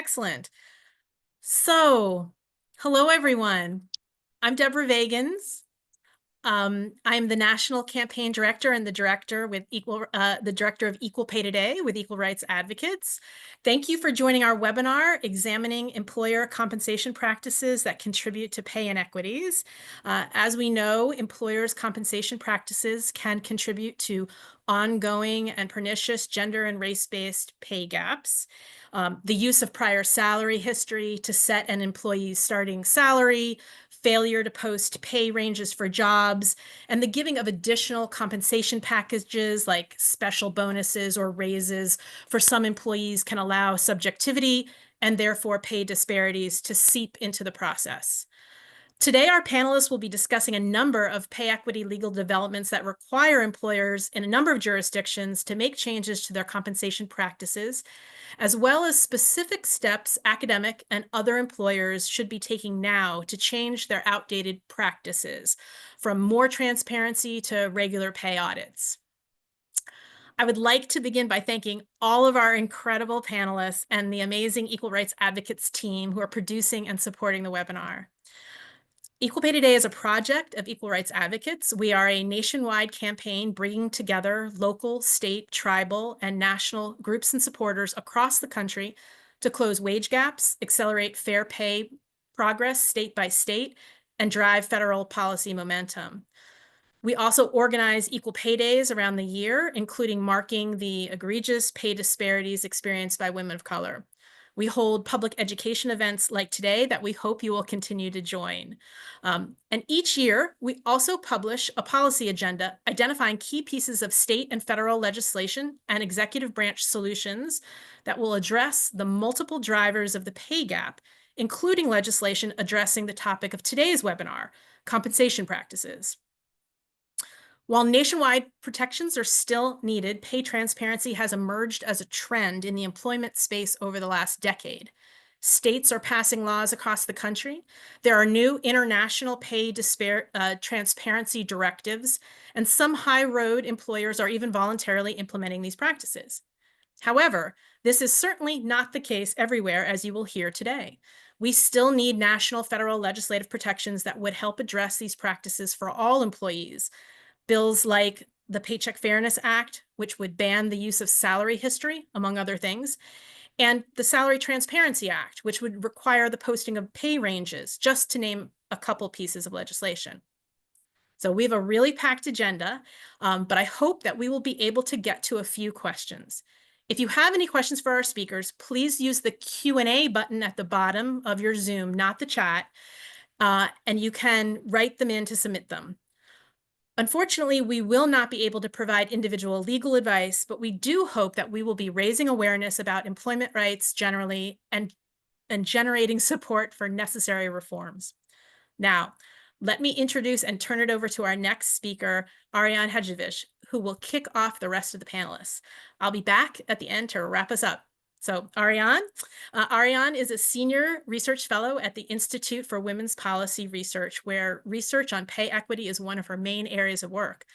Excellent. So, hello everyone. I'm Deborah Vagans. I'm the National Campaign Director and the Director of Equal Pay Today with Equal Rights Advocates. Thank you for joining our webinar, Examining Employer Compensation Practices that Contribute to Pay Inequities. As we know, employers' compensation practices can contribute to ongoing and pernicious gender and race-based pay gaps. The use of prior salary history to set an employee's starting salary, failure to post pay ranges for jobs, and the giving of additional compensation packages like special bonuses or raises for some employees can allow subjectivity and therefore pay disparities to seep into the process. Today, our panelists will be discussing a number of pay equity legal developments that require employers in a number of jurisdictions to make changes to their compensation practices, as well as specific steps academic and other employers should be taking now to change their outdated practices, from more transparency to regular pay audits. I would like to begin by thanking all of our incredible panelists and the amazing Equal Rights Advocates team who are producing and supporting the webinar. Equal Pay Today is a project of Equal Rights Advocates. We are a nationwide campaign bringing together local, state, tribal, and national groups and supporters across the country to close wage gaps, accelerate fair pay progress state by state, and drive federal policy momentum. We also organize equal pay days around the year, including marking the egregious pay disparities experienced by women of color. We hold public education events like today that we hope you will continue to join. And each year, we also publish a policy agenda identifying key pieces of state and federal legislation and executive branch solutions that will address the multiple drivers of the pay gap, including legislation addressing the topic of today's webinar, compensation practices. While nationwide protections are still needed, pay transparency has emerged as a trend in the employment space over the last decade. States are passing laws across the country. There are new international pay transparency directives, and some high-road employers are even voluntarily implementing these practices. However, this is certainly not the case everywhere, as you will hear today. We still need national federal legislative protections that would help address these practices for all employees. Bills like the Paycheck Fairness Act, which would ban the use of salary history, among other things, and the Salary Transparency Act, which would require the posting of pay ranges, just to name a couple pieces of legislation. So we have a really packed agenda, but I hope that we will be able to get to a few questions. If you have any questions for our speakers, please use the Q&A button at the bottom of your Zoom, not the chat, and you can write them in to submit them. Unfortunately, we will not be able to provide individual legal advice, but we do hope that we will be raising awareness about employment rights generally and generating support for necessary reforms. Now, let me introduce and turn it over to our next speaker, Ariane Hedjevich, who will kick off the rest of the panelists. I'll be back at the end to wrap us up. So Ariane is a senior research fellow at the Institute for Women's Policy Research, where research on pay equity is one of her main areas of work.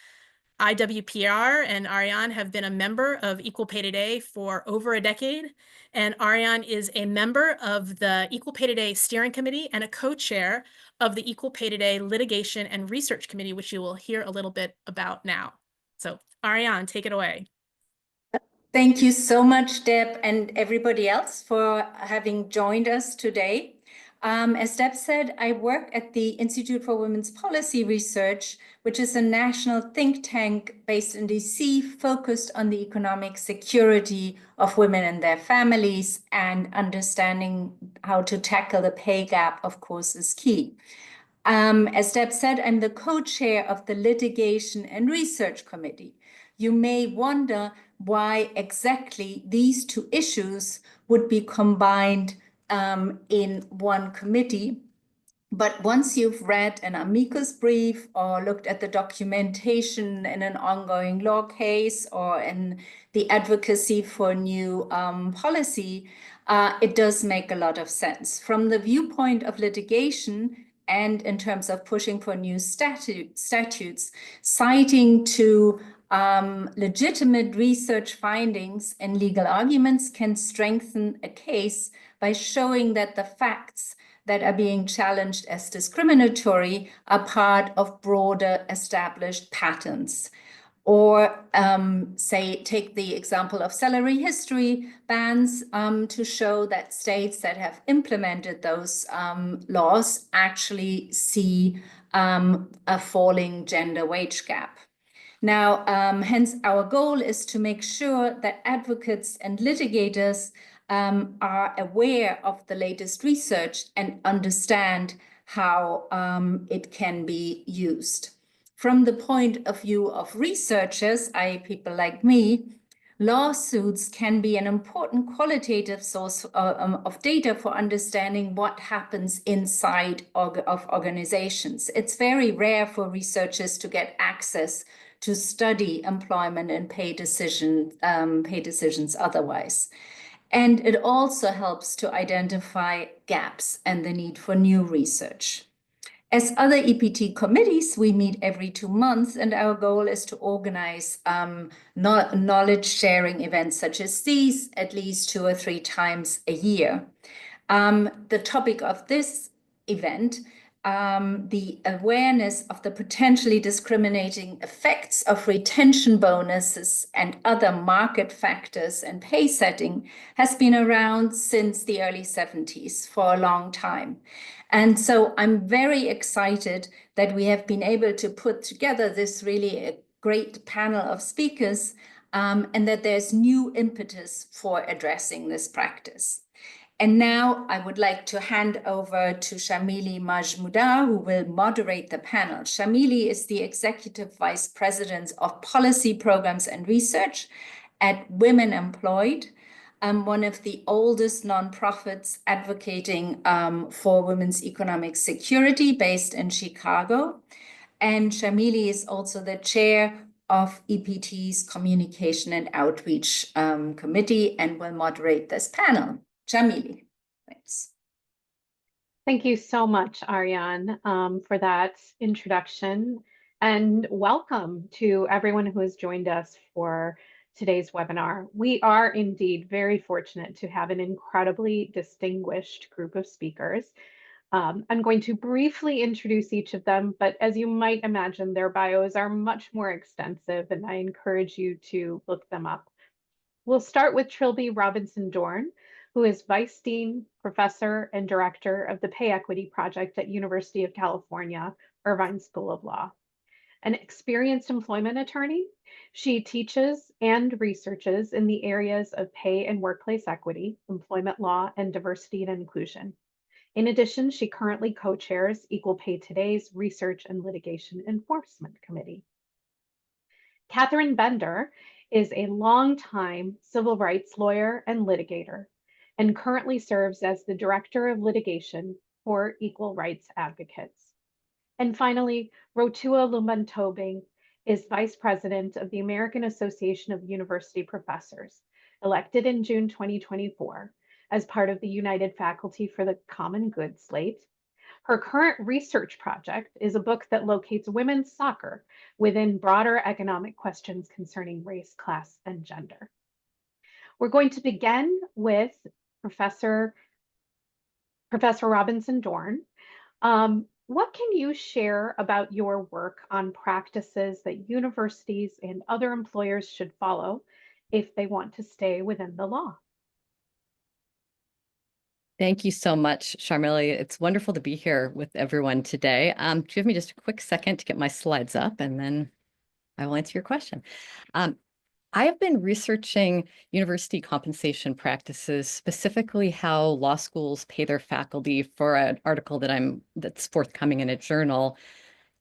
IWPR and Ariane have been a member of Equal Pay Today for over a decade, and Ariane is a member of the Equal Pay Today Steering Committee and a co-chair of the Equal Pay Today Litigation and Research Committee, which you will hear a little bit about now. So Ariane, take it away. Thank you so much, Deb, and everybody else for having joined us today. As Deb said, I work at the Institute for Women's Policy Research, which is a national think tank based in DC, focused on the economic security of women and their families, and understanding how to tackle the pay gap, of course, is key. As Deb said, I'm the co-chair of the Litigation and Research Committee. You may wonder why exactly these two issues would be combined in one committee. But once you've read an amicus brief or looked at the documentation in an ongoing law case or in the advocacy for new policy, it does make a lot of sense. From the viewpoint of litigation, and in terms of pushing for new statutes, citing to legitimate research findings and legal arguments can strengthen a case by showing that the facts that are being challenged as discriminatory are part of broader established patterns. Or say, take the example of salary history bans to show that states that have implemented those laws actually see a falling gender wage gap. Now, hence our goal is to make sure that advocates and litigators are aware of the latest research and understand how it can be used. From the point of view of researchers, i.e. people like me, lawsuits can be an important qualitative source of data for understanding what happens inside of organizations. It's very rare for researchers to get access to study employment and pay decisions otherwise. And it also helps to identify gaps and the need for new research. As other EPT committees, we meet every 2 months, and our goal is to organize knowledge sharing events such as these at least 2 or 3 times a year. The topic of this event, the awareness of the potentially discriminating effects of retention bonuses and other market factors and pay setting, has been around since the early 70s for a long time. And so I'm very excited that we have been able to put together this really great panel of speakers and that there's new impetus for addressing this practice. And now I would like to hand over to Sharmili Majmudar, who will moderate the panel. Sharmili is the Executive Vice President of Policy Programs and Research at Women Employed, one of the oldest nonprofits advocating for women's economic security based in Chicago. And Sharmili is also the chair of EPT's Communication and Outreach Committee and will moderate this panel. Sharmili, thanks. Thank you so much, Ariane, for that introduction, and welcome to everyone who has joined us for today's webinar. We are indeed very fortunate to have an incredibly distinguished group of speakers. I'm going to briefly introduce each of them, but as you might imagine, their bios are much more extensive, and I encourage you to look them up. We'll start with Trilby Robinson-Dorn, who is Vice Dean, Professor, and Director of the Pay Equity Project at University of California, Irvine School of Law. An experienced employment attorney, she teaches and researches in the areas of pay and workplace equity, employment law, and diversity and inclusion. In addition, she currently co-chairs Equal Pay Today's Research and Litigation Enforcement Committee. Catherine Bender is a longtime civil rights lawyer and litigator, and currently serves as the Director of Litigation for Equal Rights Advocates. And finally, Rotua Lumbantobing is Vice President of the American Association of University Professors, elected in June 2024 as part of the United Faculty for the Common Good slate. Her current research project is a book that locates women's soccer within broader economic questions concerning race, class, and gender. We're going to begin with Professor Robinson-Dorn. What can you share about your work on practices that universities and other employers should follow if they want to stay within the law? Thank you so much, Sharmili. It's wonderful to be here with everyone today. Give me just a quick second to get my slides up, and then I will answer your question. I have been researching university compensation practices, specifically how law schools pay their faculty, for an article that's forthcoming in a journal.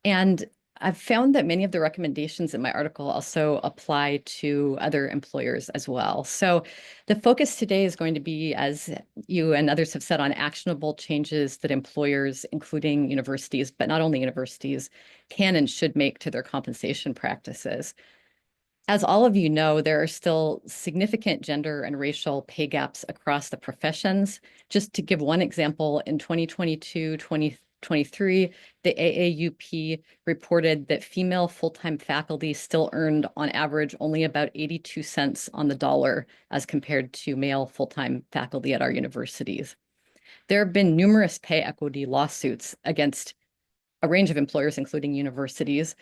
And I've found that many of the recommendations in my article also apply to other employers as well. So the focus today is going to be, as you and others have said, on actionable changes that employers, including universities, but not only universities, can and should make to their compensation practices. As all of you know, there are still significant gender and racial pay gaps across the professions. Just to give one example, in 2022, 2023, the AAUP reported that female full-time faculty still earned on average only about 82 cents on the dollar as compared to male full-time faculty at our universities. There have been numerous pay equity lawsuits against a range of employers, including universities,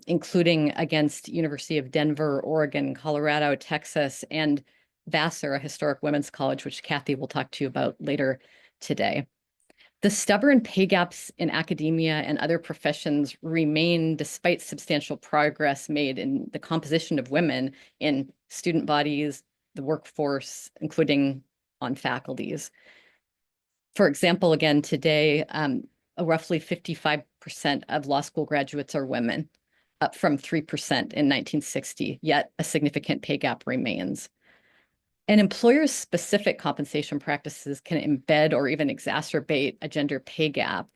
including against University of Denver, Oregon, Colorado, Texas, and Vassar, a historic women's college, which Kathy will talk to you about later today. The stubborn pay gaps in academia and other professions remain despite substantial progress made in the composition of women in student bodies, the workforce, including on faculties. For example, again, today, roughly 55% of law school graduates are women, up from 3% in 1960, yet a significant pay gap remains. And employers' specific compensation practices can embed or even exacerbate a gender pay gap.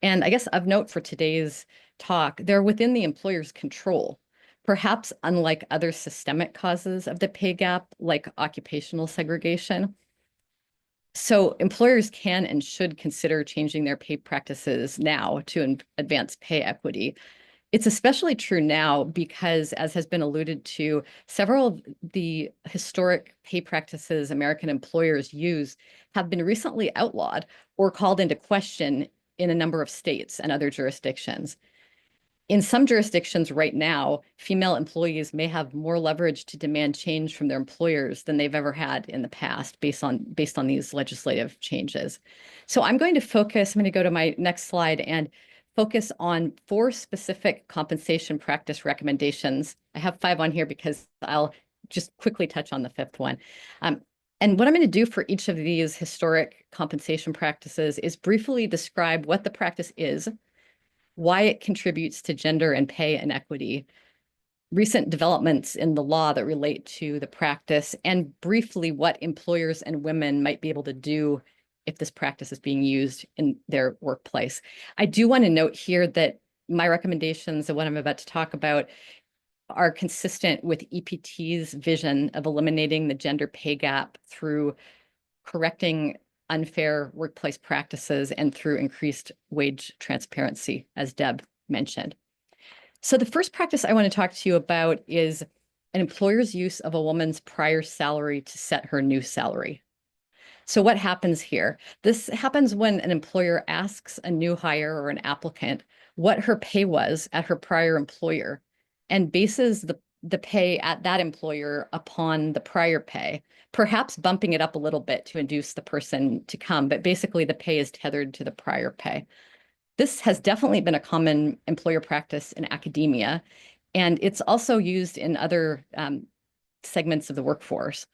And I guess of note for today's talk, they're within the employer's control, perhaps unlike other systemic causes of the pay gap, like occupational segregation. So employers can and should consider changing their pay practices now to advance pay equity. It's especially true now because, as has been alluded to, several of the historic pay practices American employers use have been recently outlawed or called into question in a number of states and other jurisdictions. In some jurisdictions right now, female employees may have more leverage to demand change from their employers than they've ever had in the past based on these legislative changes. So I'm going to go to my next slide and focus on 4 specific compensation practice recommendations. I have 5 on here because I'll just quickly touch on the 5th one. And what I'm going to do for each of these historic compensation practices is briefly describe what the practice is, why it contributes to gender and pay inequity, recent developments in the law that relate to the practice, and briefly what employers and women might be able to do if this practice is being used in their workplace. I do want to note here that my recommendations and what I'm about to talk about are consistent with EPT's vision of eliminating the gender pay gap through correcting unfair workplace practices and through increased wage transparency, as Deb mentioned. So the first practice I want to talk to you about is an employer's use of a woman's prior salary to set her new salary. So what happens here? This happens when an employer asks a new hire or an applicant what her pay was at her prior employer and bases the pay at that employer upon the prior pay, perhaps bumping it up a little bit to induce the person to come, but basically the pay is tethered to the prior pay. This has definitely been a common employer practice in academia, and it's also used in other segments of the workforce.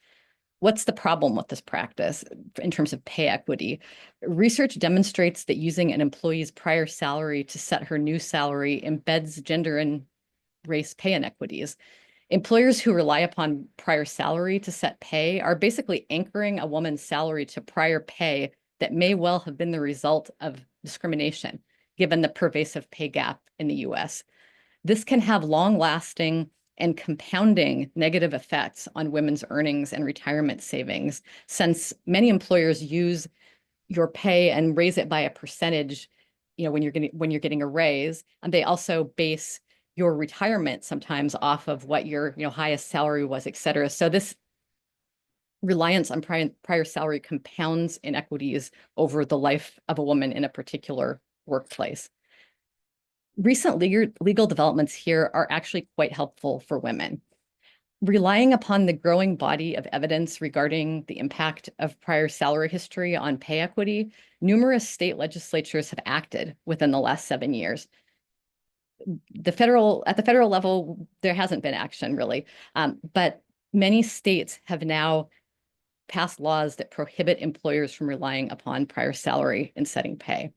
What's the problem with this practice in terms of pay equity? Research demonstrates that using an employee's prior salary to set her new salary embeds gender and race pay inequities. Employers who rely upon prior salary to set pay are basically anchoring a woman's salary to prior pay that may well have been the result of discrimination, given the pervasive pay gap in the US. This can have long-lasting and compounding negative effects on women's earnings and retirement savings, since many employers use your pay and raise it by a percentage, when you're getting a raise, and they also base your retirement sometimes off of what your highest salary was, et cetera. So this reliance on prior salary compounds inequities over the life of a woman in a particular workplace. Recent legal developments here are actually quite helpful for women. Relying upon the growing body of evidence regarding the impact of prior salary history on pay equity, numerous state legislatures have acted within the last 7 years. At the federal level, there hasn't been action really, but many states have now passed laws that prohibit employers from relying upon prior salary in setting pay.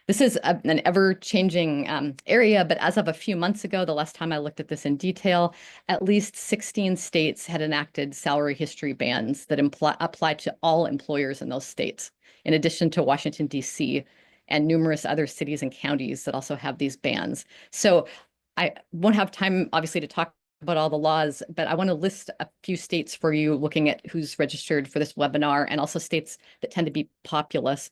This is an ever-changing area, but as of a few months ago, the last time I looked at this in detail, at least 16 states had enacted salary history bans that apply to all employers in those states, in addition to Washington, D.C., and numerous other cities and counties that also have these bans. So I won't have time, obviously, to talk about all the laws, but I want to list a few states for you, looking at who's registered for this webinar, and also states that tend to be populous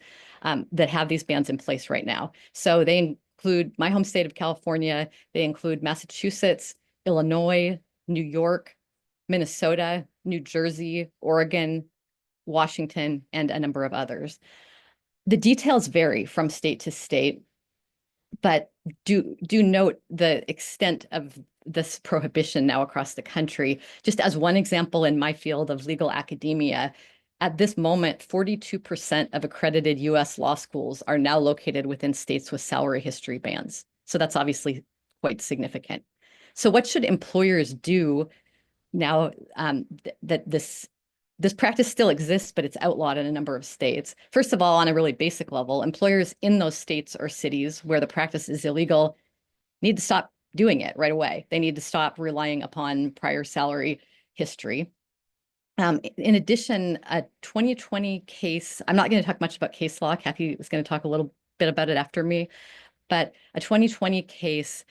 that have these bans in place right now. So they include my home state of California, they include Massachusetts, Illinois, New York, Minnesota, New Jersey, Oregon, Washington, and a number of others. The details vary from state to state, but do note the extent of this prohibition now across the country. Just as one example, in my field of legal academia, at this moment, 42% of accredited US law schools are now located within states with salary history bans. So that's obviously quite significant. So what should employers do now that this practice still exists, but it's outlawed in a number of states? First of all, on a really basic level, employers in those states or cities where the practice is illegal need to stop doing it right away. They need to stop relying upon prior salary history. In addition, a 2020 case, I'm not going to talk much about case law. Kathy is going to talk a little bit about it after me, but a 2020 case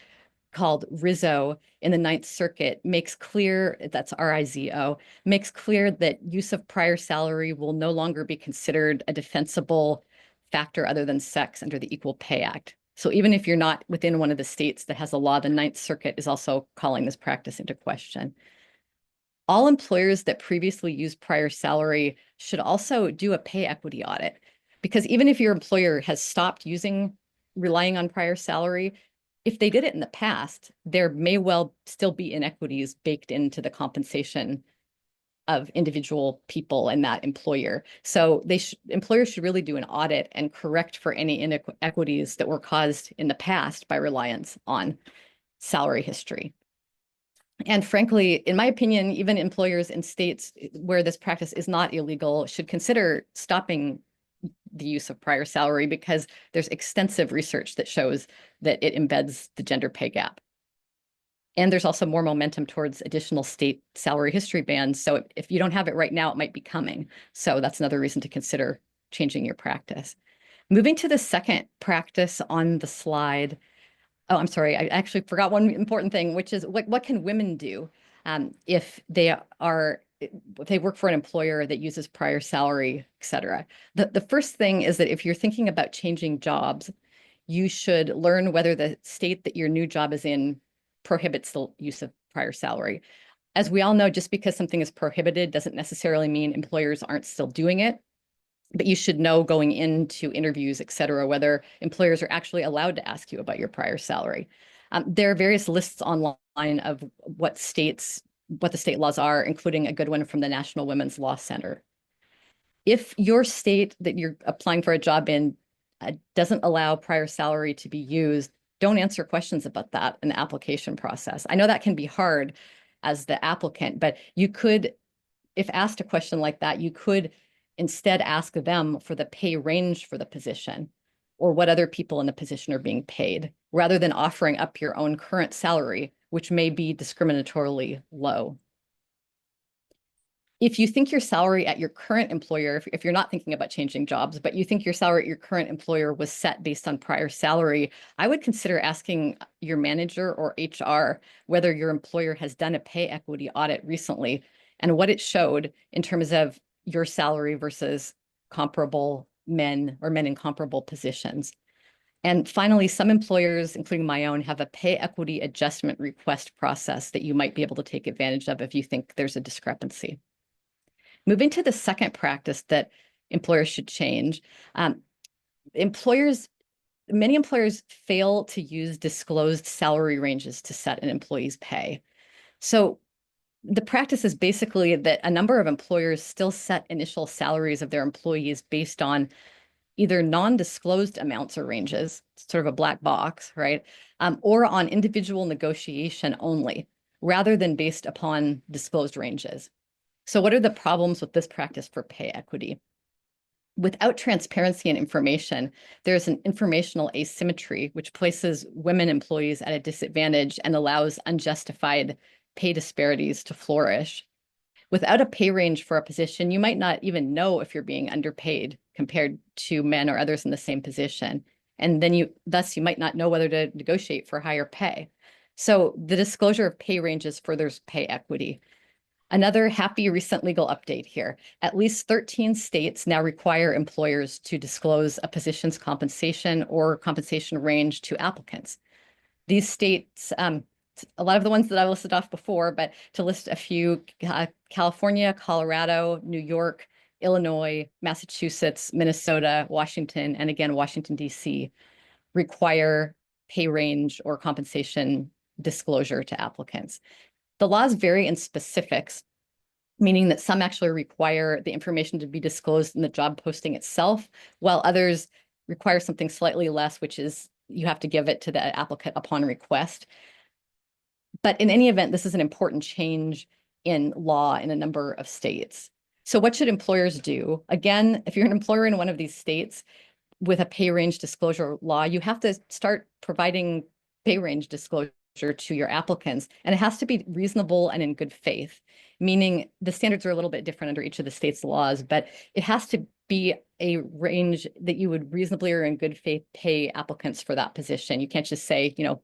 called Rizzo in the Ninth Circuit makes clear, that's R-I-Z-O, makes clear that use of prior salary will no longer be considered a defensible factor other than sex under the Equal Pay Act. So even if you're not within one of the states that has a law, the Ninth Circuit is also calling this practice into question. All employers that previously used prior salary should also do a pay equity audit, because even if your employer has stopped relying on prior salary, if they did it in the past, there may well still be inequities baked into the compensation of individual people in that employer. So employers should really do an audit and correct for any inequities that were caused in the past by reliance on salary history. And frankly, in my opinion, even employers in states where this practice is not illegal should consider stopping the use of prior salary, because there's extensive research that shows that it embeds the gender pay gap. And there's also more momentum towards additional state salary history bans. So if you don't have it right now, it might be coming. So that's another reason to consider changing your practice. Moving to the second practice on the slide. Oh, I'm sorry, I actually forgot one important thing, which is what can women do if they work for an employer that uses prior salary, et cetera. The first thing is that if you're thinking about changing jobs, you should learn whether the state that your new job is in prohibits the use of prior salary. As we all know, just because something is prohibited doesn't necessarily mean employers aren't still doing it. But you should know going into interviews, et cetera, whether employers are actually allowed to ask you about your prior salary. There are various lists online of what the state laws are, including a good one from the National Women's Law Center. If your state that you're applying for a job in doesn't allow prior salary to be used, don't answer questions about that in the application process. I know that can be hard as the applicant, but you could, if asked a question like that, you could instead ask them for the pay range for the position or what other people in the position are being paid, rather than offering up your own current salary, which may be discriminatorily low. If you think your salary at your current employer, if you're not thinking about changing jobs, but you think your salary at your current employer was set based on prior salary, I would consider asking your manager or HR whether your employer has done a pay equity audit recently and what it showed in terms of your salary versus comparable men or men in comparable positions. And finally, some employers, including my own, have a pay equity adjustment request process that you might be able to take advantage of if you think there's a discrepancy. Moving to the second practice that employers should change, many employers fail to use disclosed salary ranges to set an employee's pay. So the practice is basically that a number of employers still set initial salaries of their employees based on either non-disclosed amounts or ranges, sort of a black box, right? Or on individual negotiation only, rather than based upon disclosed ranges. So what are the problems with this practice for pay equity? Without transparency and information, there's an informational asymmetry, which places women employees at a disadvantage and allows unjustified pay disparities to flourish. Without a pay range for a position, you might not even know if you're being underpaid compared to men or others in the same position. And then thus you might not know whether to negotiate for higher pay. So the disclosure of pay ranges furthers pay equity. Another happy recent legal update here. At least 13 states now require employers to disclose a position's compensation or compensation range to applicants. These states, a lot of the ones that I listed off before, but to list a few, California, Colorado, New York, Illinois, Massachusetts, Minnesota, Washington, and again, Washington, D.C. require pay range or compensation disclosure to applicants. The laws vary in specifics, meaning that some actually require the information to be disclosed in the job posting itself, while others require something slightly less, which is you have to give it to the applicant upon request. But in any event, this is an important change in law in a number of states. So what should employers do? Again, if you're an employer in one of these states with a pay range disclosure law, you have to start providing pay range disclosure to your applicants, and it has to be reasonable and in good faith, meaning the standards are a little bit different under each of the state's laws, but it has to be a range that you would reasonably or in good faith pay applicants for that position. You can't just say, you know,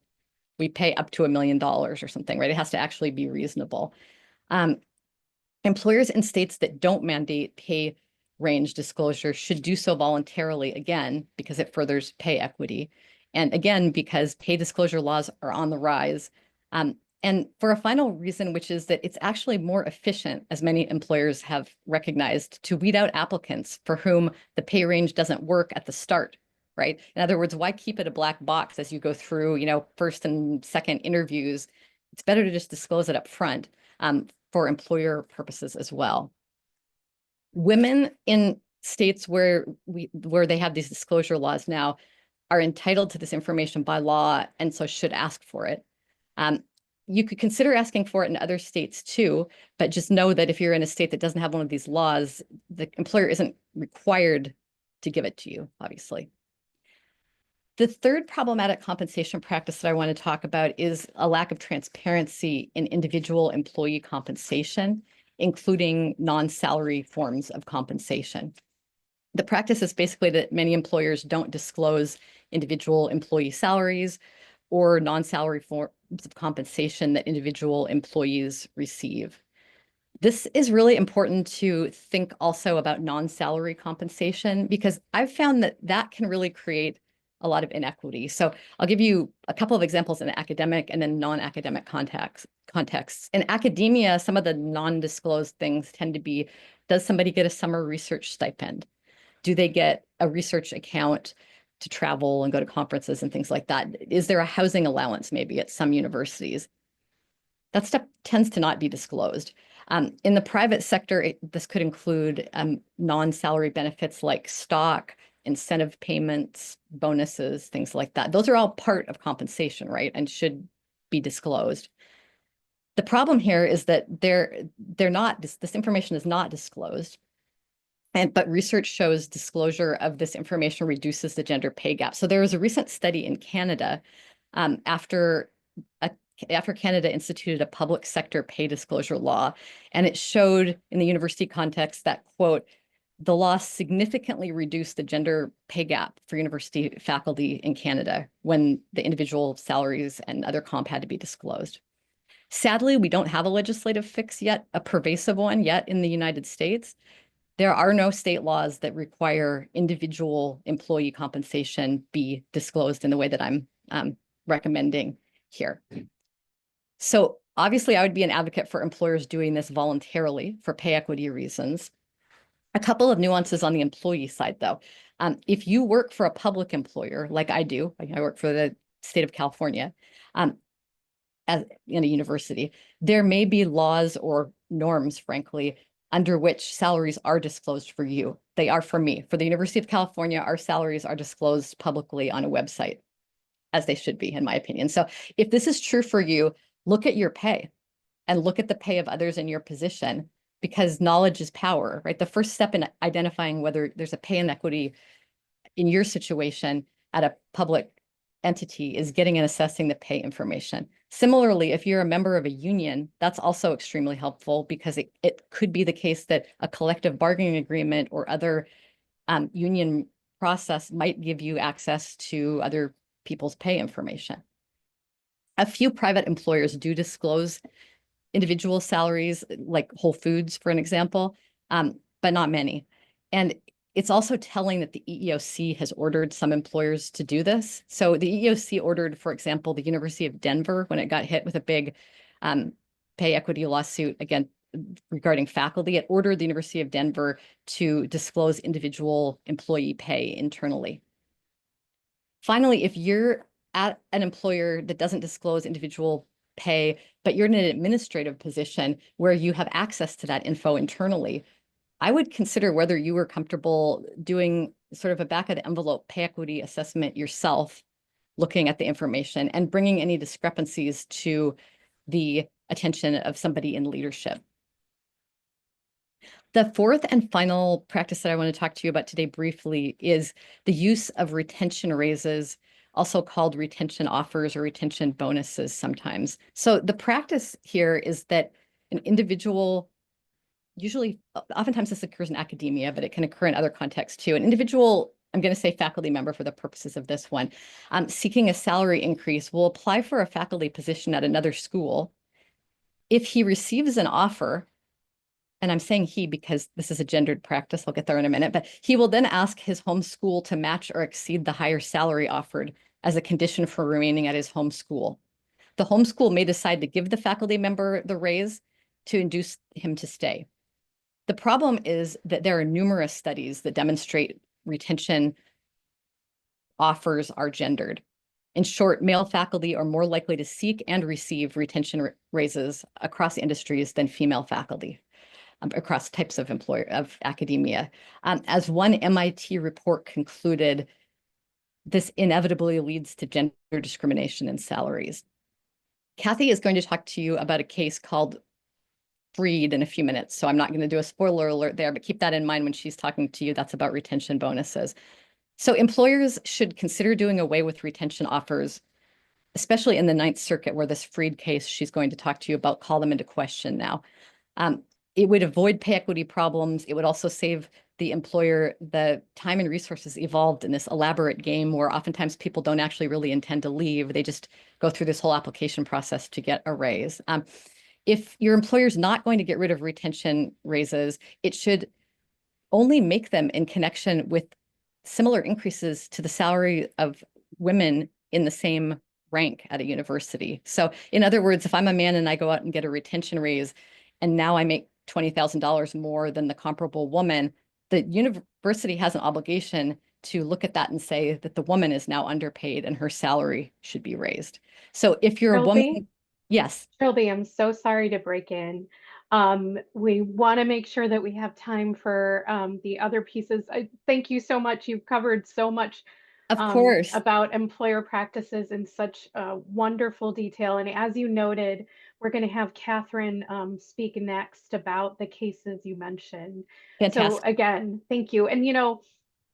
we pay up to $1 million or something, right? It has to actually be reasonable. Employers in states that don't mandate pay range disclosure should do so voluntarily, again, because it furthers pay equity. And again, because pay disclosure laws are on the rise. And for a final reason, which is that it's actually more efficient, as many employers have recognized, to weed out applicants for whom the pay range doesn't work at the start, right? In other words, why keep it a black box as you go through, you know, first and second interviews? It's better to just disclose it up front for employer purposes as well. Women in states where they have these disclosure laws now are entitled to this information by law, and so should ask for it. You could consider asking for it in other states too, but just know that if you're in a state that doesn't have one of these laws, the employer isn't required to give it to you, obviously. The third problematic compensation practice that I want to talk about is a lack of transparency in individual employee compensation, including non-salary forms of compensation. The practice is basically that many employers don't disclose individual employee salaries or non-salary forms of compensation that individual employees receive. This is really important to think also about non-salary compensation, because I've found that that can really create a lot of inequity. So I'll give you a couple of examples in academic and then non-academic contexts. In academia, some of the non-disclosed things tend to be, does somebody get a summer research stipend? Do they get a research account to travel and go to conferences and things like that? Is there a housing allowance maybe at some universities? That stuff tends to not be disclosed. In the private sector, this could include non-salary benefits like stock, incentive payments, bonuses, things like that. Those are all part of compensation, right? And should be disclosed. The problem here is that they're not, this information is not disclosed. But research shows disclosure of this information reduces the gender pay gap. So there was a recent study in Canada after Canada instituted a public sector pay disclosure law, and it showed in the university context that, quote, the law significantly reduced the gender pay gap for university faculty in Canada when the individual salaries and other comp had to be disclosed. Sadly, we don't have a legislative fix yet, a pervasive one yet in the United States. There are no state laws that require individual employee compensation be disclosed in the way that I'm recommending here. So obviously, I would be an advocate for employers doing this voluntarily for pay equity reasons. A couple of nuances on the employee side, though. If you work for a public employer, like I do, like I work for the state of California, as in a university, there may be laws or norms, frankly, under which salaries are disclosed for you. They are for me. For the University of California, our salaries are disclosed publicly on a website, as they should be, in my opinion. So if this is true for you, look at your pay and look at the pay of others in your position, because knowledge is power, right? The first step in identifying whether there's a pay inequity in your situation at a public entity is getting and assessing the pay information. Similarly, if you're a member of a union, that's also extremely helpful, because it could be the case that a collective bargaining agreement or other union process might give you access to other people's pay information. A few private employers do disclose individual salaries, like Whole Foods, for an example, but not many. And it's also telling that the EEOC has ordered some employers to do this. So the EEOC ordered, for example, the University of Denver, when it got hit with a big pay equity lawsuit, again, regarding faculty, it ordered the University of Denver to disclose individual employee pay internally. Finally, if you're at an employer that doesn't disclose individual pay, but you're in an administrative position where you have access to that info internally, I would consider whether you were comfortable doing sort of a back of the envelope pay equity assessment yourself, looking at the information and bringing any discrepancies to the attention of somebody in leadership. The fourth and final practice that I want to talk to you about today briefly is the use of retention raises, also called retention offers or retention bonuses sometimes. So the practice here is that an individual, usually, oftentimes this occurs in academia, but it can occur in other contexts too. An individual, I'm going to say faculty member for the purposes of this one, seeking a salary increase will apply for a faculty position at another school. If he receives an offer, and I'm saying he because this is a gendered practice, I'll get there in a minute, but he will then ask his home school to match or exceed the higher salary offered as a condition for remaining at his home school. The home school may decide to give the faculty member the raise to induce him to stay. The problem is that there are numerous studies that demonstrate retention offers are gendered. In short, male faculty are more likely to seek and receive retention raises across industries than female faculty. Across types of academia. As one MIT report concluded, this inevitably leads to gender discrimination in salaries. Kathy is going to talk to you about a case called Freed in a few minutes, so I'm not going to do a spoiler alert there, but keep that in mind when she's talking to you. That's about retention bonuses. So employers should consider doing away with retention offers, especially in the Ninth Circuit, where this Freed case she's going to talk to you about call them into question now. It would avoid pay equity problems. It would also save the employer the time and resources involved in this elaborate game where oftentimes people don't actually really intend to leave. They just go through this whole application process to get a raise. If your employer's not going to get rid of retention raises, it should only make them in connection with similar increases to the salary of women in the same rank at a university. So in other words, if I'm a man and I go out and get a retention raise, and now I make $20,000 more than the comparable woman, the university has an obligation to look at that and say that the woman is now underpaid and her salary should be raised. So if you're a woman, yes. Trilby, I'm so sorry to break in. We want to make sure that we have time for the other pieces. Thank you so much. You've covered so much of course about employer practices in such wonderful detail. And as you noted, we're going to have Catherine speak next about the cases you mentioned. Fantastic. So again, thank you. And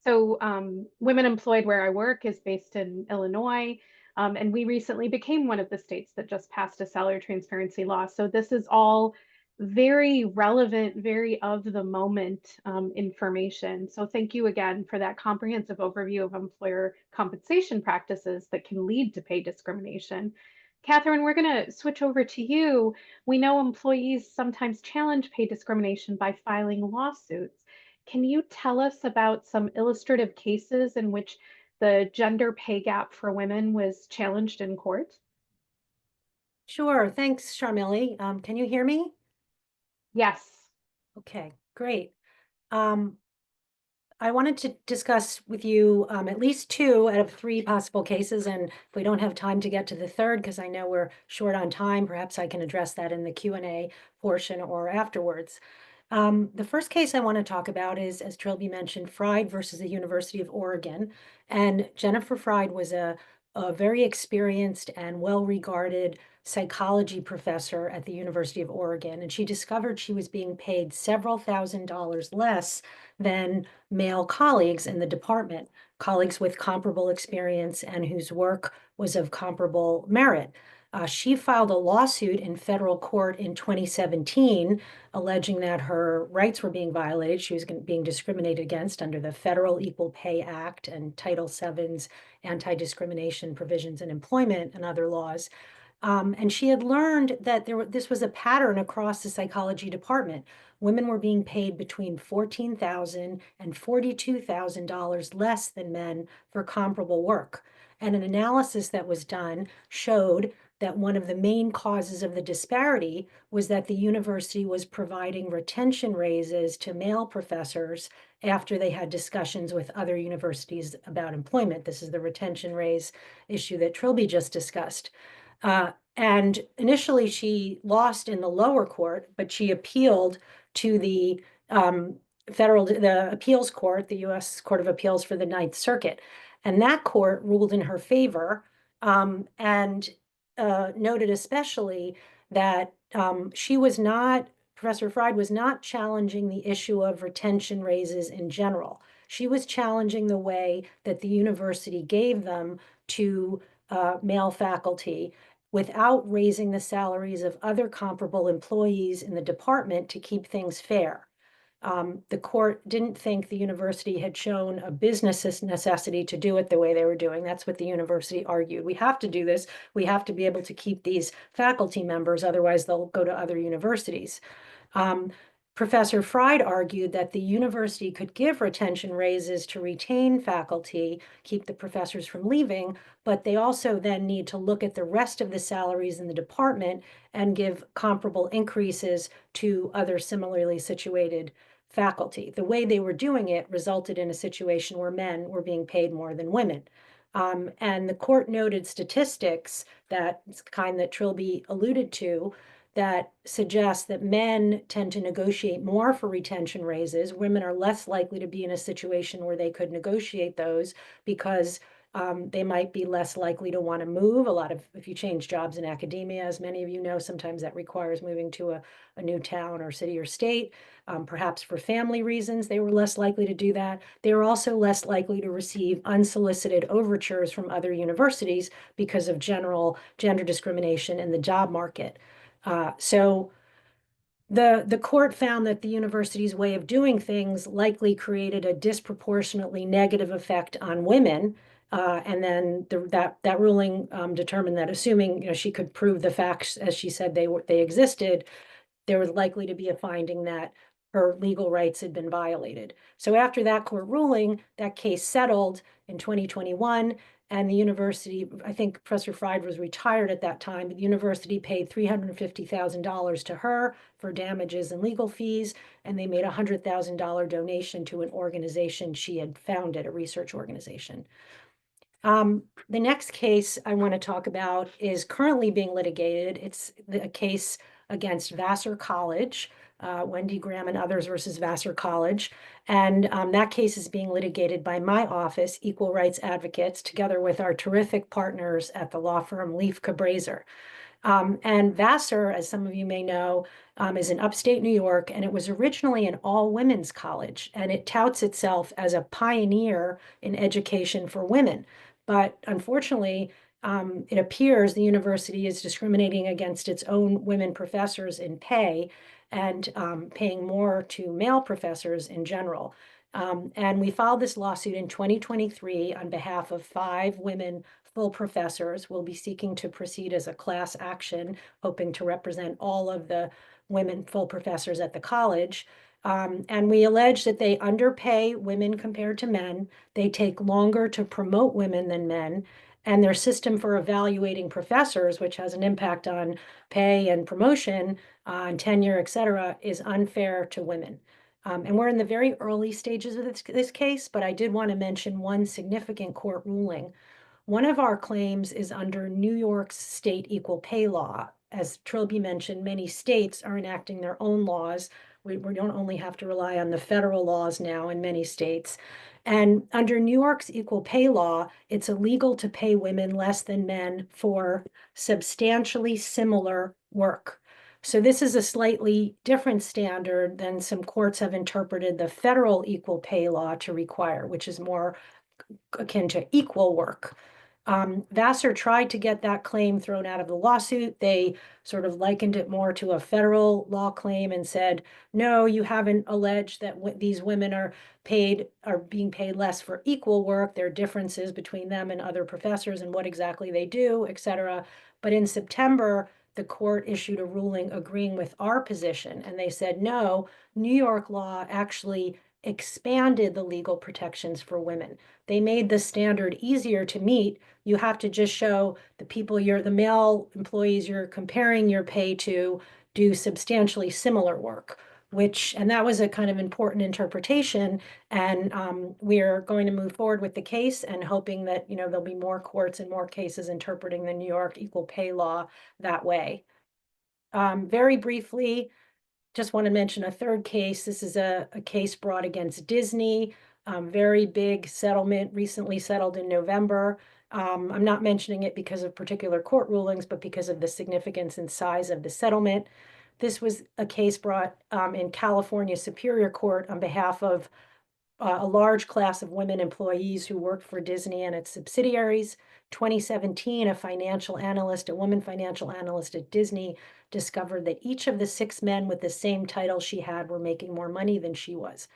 so Women Employed Where I Work is based in Illinois. And we recently became one of the states that just passed a salary transparency law. So this is all very relevant, very of the moment information. So thank you again for that comprehensive overview of employer compensation practices that can lead to pay discrimination. Catherine, we're going to switch over to you. We know employees sometimes challenge pay discrimination by filing lawsuits. Can you tell us about some illustrative cases in which the gender pay gap for women was challenged in court? Sure. Thanks, Sharmili. Can you hear me? Yes. Okay, great. I wanted to discuss with you at least 2 out of 3 possible cases, and if we don't have time to get to the third, because I know we're short on time, perhaps I can address that in the Q&A portion or afterwards. The first case I want to talk about is, as Trilby mentioned, Fried versus the University of Oregon. And Jennifer Fried was a very experienced and well-regarded psychology professor at the University of Oregon. And she discovered she was being paid several $1,000s less than male colleagues in the department, colleagues with comparable experience and whose work was of comparable merit. She filed a lawsuit in federal court in 2017, alleging that her rights were being violated. She was being discriminated against under the Federal Equal Pay Act and Title VII's anti-discrimination provisions in employment and other laws. And she had learned that this was a pattern across the psychology department. Women were being paid between $14,000 and $42,000 less than men for comparable work. And an analysis that was done showed that one of the main causes of the disparity was that the university was providing retention raises to male professors after they had discussions with other universities about employment. This is the retention raise issue that Trilby just discussed. And initially she lost in the lower court, but she appealed to the the appeals court, the U.S. Court of Appeals for the Ninth Circuit. And that court ruled in her favor, and noted especially that Professor Fried was not challenging the issue of retention raises in general. She was challenging the way that the university gave them to male faculty without raising the salaries of other comparable employees in the department to keep things fair. The court didn't think the university had shown a business necessity to do it the way they were doing. That's what the university argued. We have to do this. We have to be able to keep these faculty members, otherwise they'll go to other universities. Professor Fried argued that the university could give retention raises to retain faculty, keep the professors from leaving, but they also then need to look at the rest of the salaries in the department and give comparable increases to other similarly situated faculty. The way they were doing it resulted in a situation where men were being paid more than women. And the court noted statistics, that kind that Trilby alluded to, that suggests that men tend to negotiate more for retention raises. Women are less likely to be in a situation where they could negotiate those because they might be less likely to want to move. If you change jobs in academia, as many of you know, sometimes that requires moving to a new town or city or state. Perhaps for family reasons, they were less likely to do that. They were also less likely to receive unsolicited overtures from other universities because of general gender discrimination in the job market. So the court found that the university's way of doing things likely created a disproportionately negative effect on women. And then that ruling determined that, assuming she could prove the facts as she said they existed, there was likely to be a finding that her legal rights had been violated. So after that court ruling, that case settled in 2021. And the university, I think Professor Fried was retired at that time, but the university paid $350,000 to her for damages and legal fees, and they made a $100,000 donation to an organization she had founded, a research organization. The next case I want to talk about is currently being litigated. It's a case against Vassar College, Wendy Graham and others versus Vassar College. And that case is being litigated by my office, Equal Rights Advocates, together with our terrific partners at the law firm Leaf Cabraser. And Vassar, as some of you may know, is in upstate New York, and it was originally an all-women's college, and it touts itself as a pioneer in education for women. But unfortunately, it appears the university is discriminating against its own women professors in pay and paying more to male professors in general. And we filed this lawsuit in 2023 on behalf of 5 women full professors. We'll be seeking to proceed as a class action, hoping to represent all of the women full professors at the college. And we allege that they underpay women compared to men. They take longer to promote women than men. And their system for evaluating professors, which has an impact on pay and promotion, on tenure, et cetera, is unfair to women. And we're in the very early stages of this case, but I did want to mention one significant court ruling. One of our claims is under New York's state equal pay law. As Trilby mentioned, many states are enacting their own laws. We don't only have to rely on the federal laws now in many states. And under New York's equal pay law, it's illegal to pay women less than men for substantially similar work. So this is a slightly different standard than some courts have interpreted the federal equal pay law to require, which is more akin to equal work. Vassar tried to get that claim thrown out of the lawsuit. They sort of likened it more to a federal law claim and said, no, you haven't alleged that these women are being paid less for equal work. There are differences between them and other professors and what exactly they do, et cetera. But in September, the court issued a ruling agreeing with our position, and they said, no, New York law actually expanded the legal protections for women. They made the standard easier to meet. You have to just show the male employees you're comparing your pay to do substantially similar work, and that was a kind of important interpretation. And we're going to move forward with the case and hoping that, there'll be more courts and more cases interpreting the New York equal pay law that way. Very briefly, just want to mention a third case. This is a case brought against Disney. Very big settlement, recently settled in November. I'm not mentioning it because of particular court rulings, but because of the significance and size of the settlement. This was a case brought in California Superior Court on behalf of a large class of women employees who worked for Disney and its subsidiaries. 2017, a woman financial analyst at Disney, discovered that each of the 6 men with the same title she had were making more money than she was.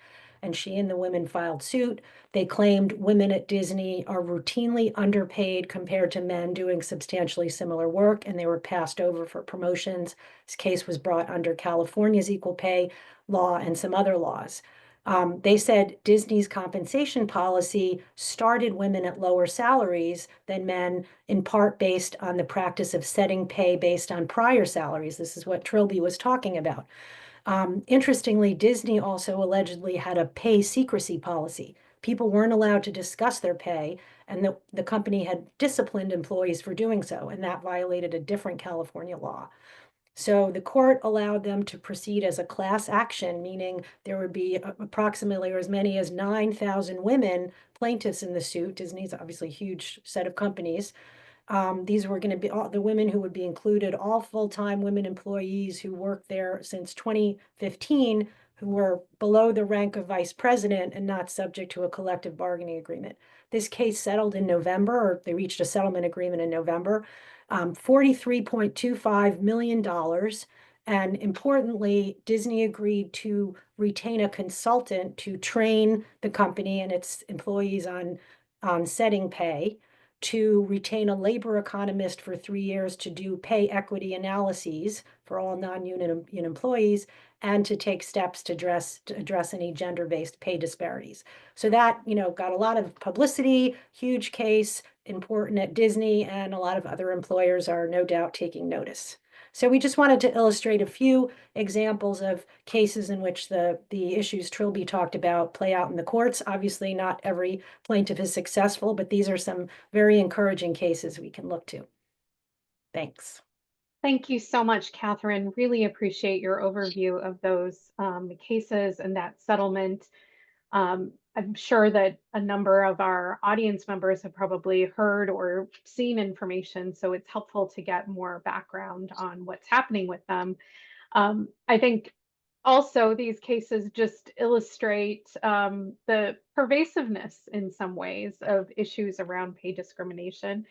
And she and the women filed suit. They claimed women at Disney are routinely underpaid compared to men doing substantially similar work, and they were passed over for promotions. This case was brought under California's equal pay law and some other laws. They said Disney's compensation policy started women at lower salaries than men, in part based on the practice of setting pay based on prior salaries. This is what Trilby was talking about. Interestingly, Disney also allegedly had a pay secrecy policy. People weren't allowed to discuss their pay, and the company had disciplined employees for doing so, and that violated a different California law. So the court allowed them to proceed as a class action, meaning there would be approximately or as many as 9,000 women plaintiffs in the suit. Disney's obviously a huge set of companies. These were going to be all the women who would be included, all full-time women employees who worked there since 2015, who were below the rank of vice president and not subject to a collective bargaining agreement. This case settled in November, or they reached a settlement agreement in November. $43.25 million. And importantly, Disney agreed to retain a consultant to train the company and its employees on setting pay, to retain a labor economist for 3 years to do pay equity analyses for all non-union employees, and to take steps to address any gender-based pay disparities. So that, got a lot of publicity, huge case, important at Disney, and a lot of other employers are no doubt taking notice. So we just wanted to illustrate a few examples of cases in which the issues Trilby talked about play out in the courts. Obviously, not every plaintiff is successful, but these are some very encouraging cases we can look to. Thanks. Thank you so much, Catherine. Really appreciate your overview of those cases and that settlement. I'm sure that a number of our audience members have probably heard or seen information, so it's helpful to get more background on what's happening with them. I think also these cases just illustrate the pervasiveness in some ways of issues around pay discrimination.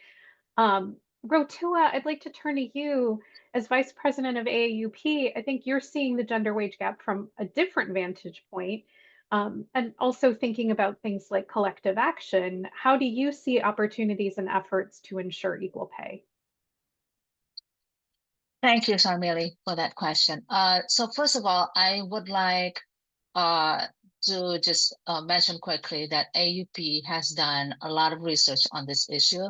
Rotua, I'd like to turn to you as Vice President of AAUP. I think you're seeing the gender wage gap from a different vantage point, and also thinking about things like collective action. How do you see opportunities and efforts to ensure equal pay? Thank you, Sharmili, for that question. So first of all, I would like to just mention quickly that AUP has done a lot of research on this issue.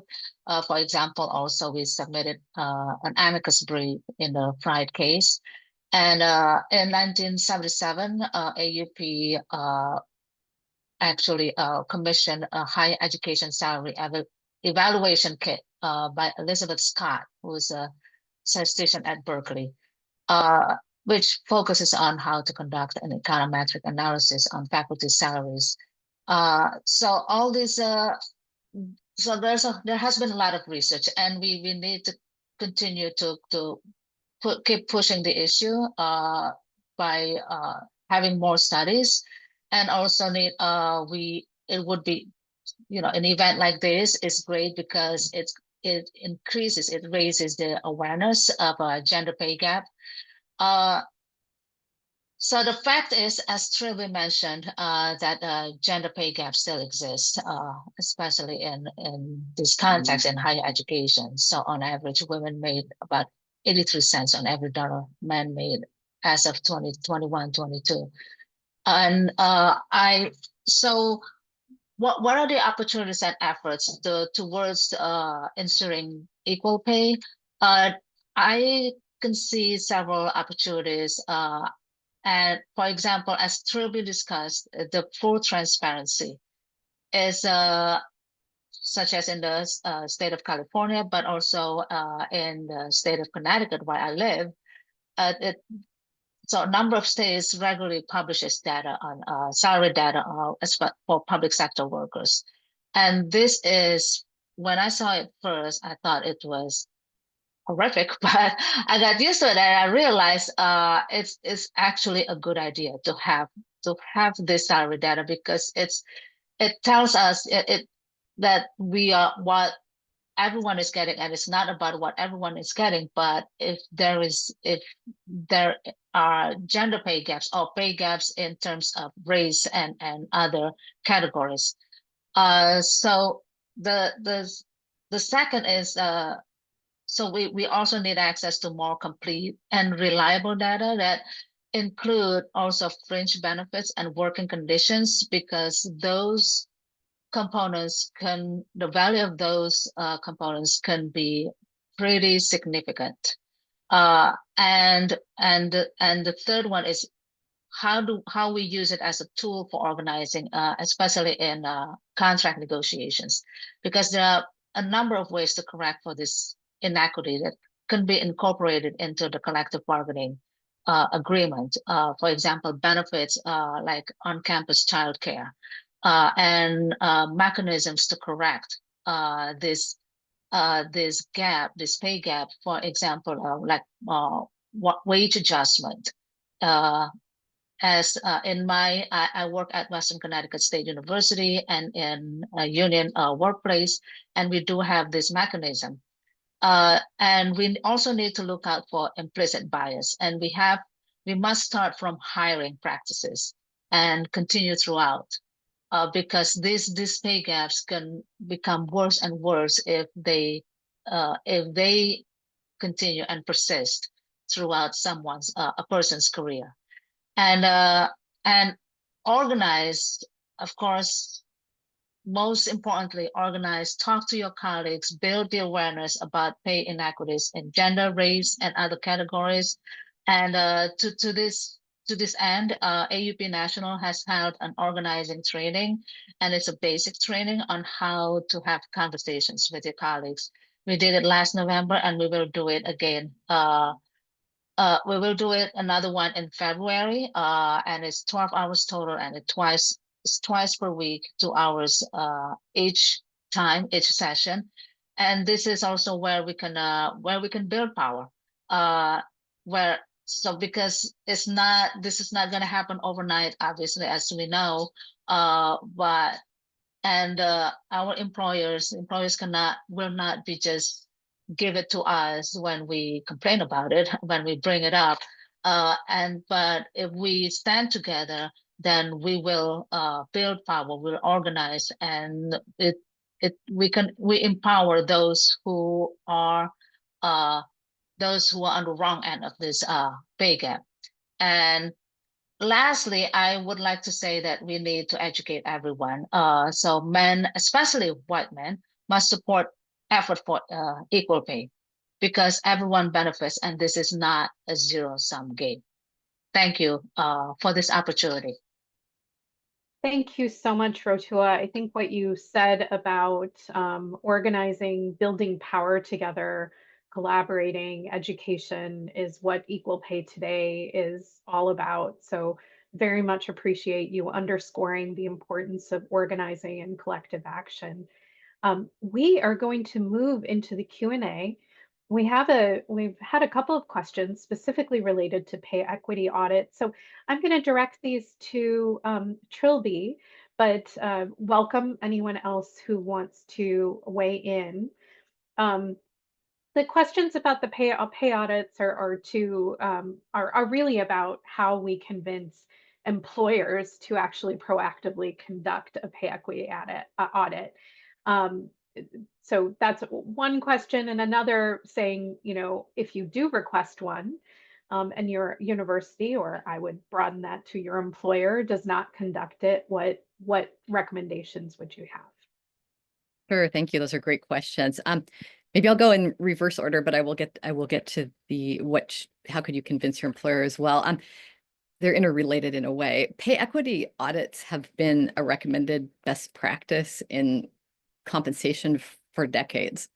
For example, also we submitted an amicus brief in the Fried case. And in 1977, AUP actually commissioned a higher education salary evaluation kit by Elizabeth Scott, who's a statistician at Berkeley, which focuses on how to conduct an econometric analysis on faculty salaries. So all this, so there has been a lot of research, and we need to continue to keep pushing the issue by having more studies, and also need it would be an event like this is great because it raises the awareness of a gender pay gap. So the fact is, as Trilby mentioned, that gender pay gap still exists, especially in this context in higher education. So on average, women made about 83 cents on every dollar men made as of 2021, 22. And so what are the opportunities and efforts towards ensuring equal pay? I can see several opportunities. And for example, as Trilby discussed, the full transparency is such as in the state of California, but also in the state of Connecticut, where I live. So a number of states regularly publishes data on salary data for public sector workers. And this is, when I saw it first, I thought it was horrific, but I got used to it and I realized it's actually a good idea to have this salary data, because it tells us that we are what everyone is getting, and it's not about what everyone is getting, but if there are gender pay gaps or pay gaps in terms of race and other categories. So the second is so we also need access to more complete and reliable data that include also fringe benefits and working conditions, because those components the value of those components can be pretty significant. And the third one is how we use it as a tool for organizing, especially in contract negotiations, because there are a number of ways to correct for this inequity that can be incorporated into the collective bargaining agreement. For example, benefits like on-campus childcare, and mechanisms to correct this pay gap. For example, like wage adjustment. As I work at Western Connecticut State University and in a union workplace, and we do have this mechanism. And we also need to look out for implicit bias, and we must start from hiring practices and continue throughout, because these pay gaps can become worse and worse if they continue and persist throughout a person's career. And organize, of course, most importantly, organize, talk to your colleagues, build the awareness about pay inequities in gender, race, and other categories. And to this end, AUP National has held an organizing training, and it's a basic training on how to have conversations with your colleagues. We did it last November, and we will do it again. We will do it another one in February, and it's 12 hours total, and it's twice per week, 2 hours each session. And this is also where we can build power. Because this is not going to happen overnight, obviously, as we know. But our employers will not be just give it to us when we complain about it, when we bring it up. But if we stand together, then we will build power, we'll organize, and we empower those who are on the wrong end of this pay gap. And lastly, I would like to say that we need to educate everyone. So men, especially white men, must support effort for equal pay, because everyone benefits, and this is not a zero-sum game. Thank you for this opportunity. Thank you so much, Rotua. I think what you said about organizing, building power together, collaborating, education is what Equal Pay Today is all about. So very much appreciate you underscoring the importance of organizing and collective action. We are going to move into the Q&A. We've had a couple of questions specifically related to pay equity audit. So I'm going to direct these to Trilby, but welcome anyone else who wants to weigh in. The questions about the pay audits are really about how we convince employers to actually proactively conduct a pay equity audit. Um, so that's one question, and another saying, if you do request one, and your university, or I would broaden that to your employer, does not conduct it, what recommendations would you have? Sure, thank you. Those are great questions. Maybe I'll go in reverse order, but I will get to the how could you convince your employer as well. They're interrelated in a way. Pay equity audits have been a recommended best practice in compensation for decades.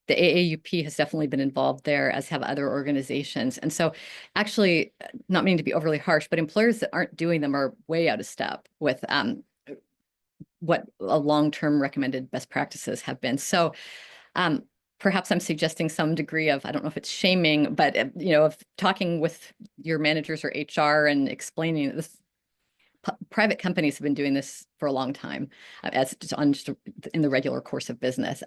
The AAUP has definitely been involved there, as have other organizations. And so actually, not meaning to be overly harsh, but employers that aren't doing them are way out of step with what a long-term recommended best practices have been. So perhaps I'm suggesting some degree of, I don't know if it's shaming, but of talking with your managers or HR and explaining this. Private companies have been doing this for a long time, as just in the regular course of business.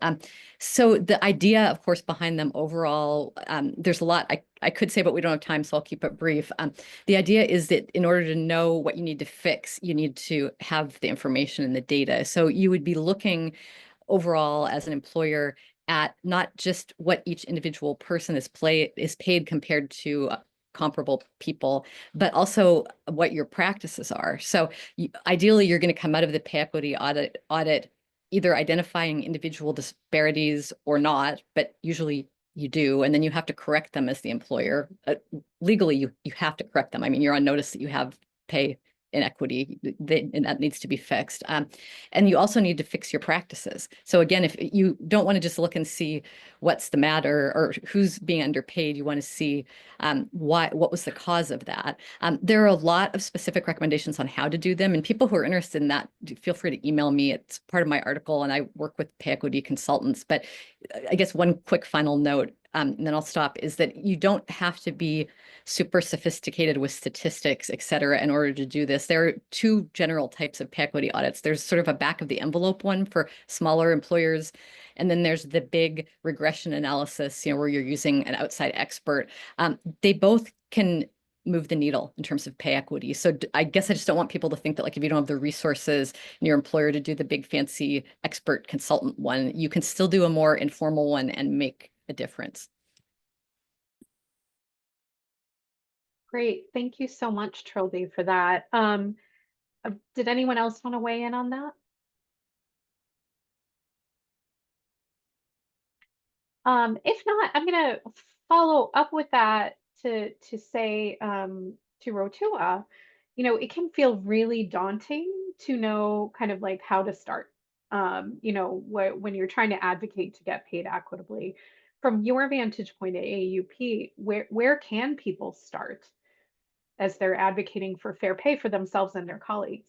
So the idea, of course, behind them overall, there's a lot I could say, but we don't have time, so I'll keep it brief. The idea is that in order to know what you need to fix, you need to have the information and the data. So you would be looking overall as an employer at not just what each individual person is paid compared to comparable people, but also what your practices are. So ideally, you're going to come out of the pay equity audit either identifying individual disparities or not, but usually you do, and then you have to correct them as the employer. Legally, you have to correct them. I mean, you're on notice that you have pay inequity, and that needs to be fixed. And you also need to fix your practices. So again, if you don't want to just look and see what's the matter or who's being underpaid, you want to see what was the cause of that. There are a lot of specific recommendations on how to do them, and people who are interested in that, feel free to email me. It's part of my article, and I work with pay equity consultants. But I guess one quick final note, and then I'll stop, is that you don't have to be super sophisticated with statistics, et cetera, in order to do this. There are two general types of pay equity audits. There's sort of a back of the envelope one for smaller employers, and then there's the big regression analysis, where you're using an outside expert. They both can move the needle in terms of pay equity. So I guess I just don't want people to think that, like, if you don't have the resources in your employer to do the big fancy expert consultant one, you can still do a more informal one and make a difference. Great. Thank you so much, Trilby, for that. Did anyone else want to weigh in on that? If not, I'm going to follow up with that to say to Rotua, it can feel really daunting to know kind of like how to start. When you're trying to advocate to get paid equitably. From your vantage point at AAUP, where can people start as they're advocating for fair pay for themselves and their colleagues?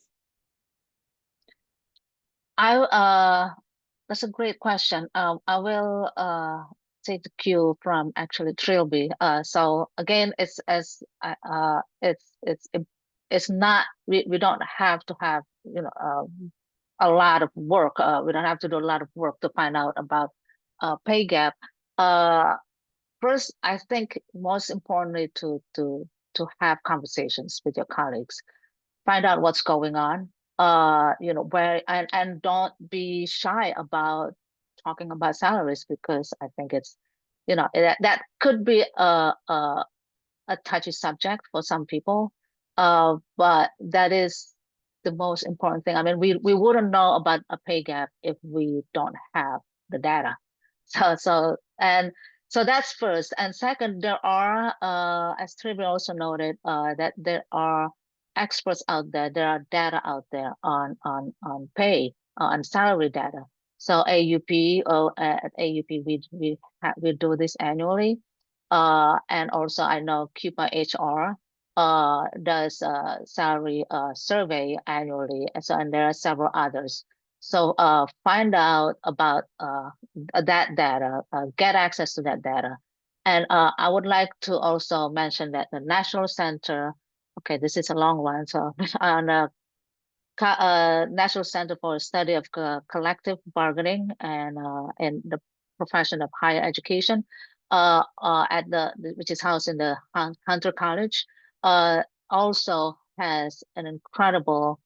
That's a great question. I will take the cue from actually Trilby. So again, it's not, we don't have to have a lot of work. We don't have to do a lot of work to find out about pay gap. First, I think most importantly to have conversations with your colleagues, find out what's going on. Where, and don't be shy about talking about salaries, because I think it's, that could be a touchy subject for some people. But that is the most important thing. I mean, we wouldn't know about a pay gap if we don't have the data. So that's first. And second, there are, as Trilby also noted, that there are experts out there. There are data out there on pay, on salary data. So AUP, at AUP, we do this annually. And also I know CUPA HR does a salary survey annually. And there are several others. So find out about that data, get access to that data. And I would like to also mention that the National Center, okay, this is a long one, so on National Center for Study of Collective Bargaining and the profession of higher education, at which is housed in the Hunter College, also has an incredible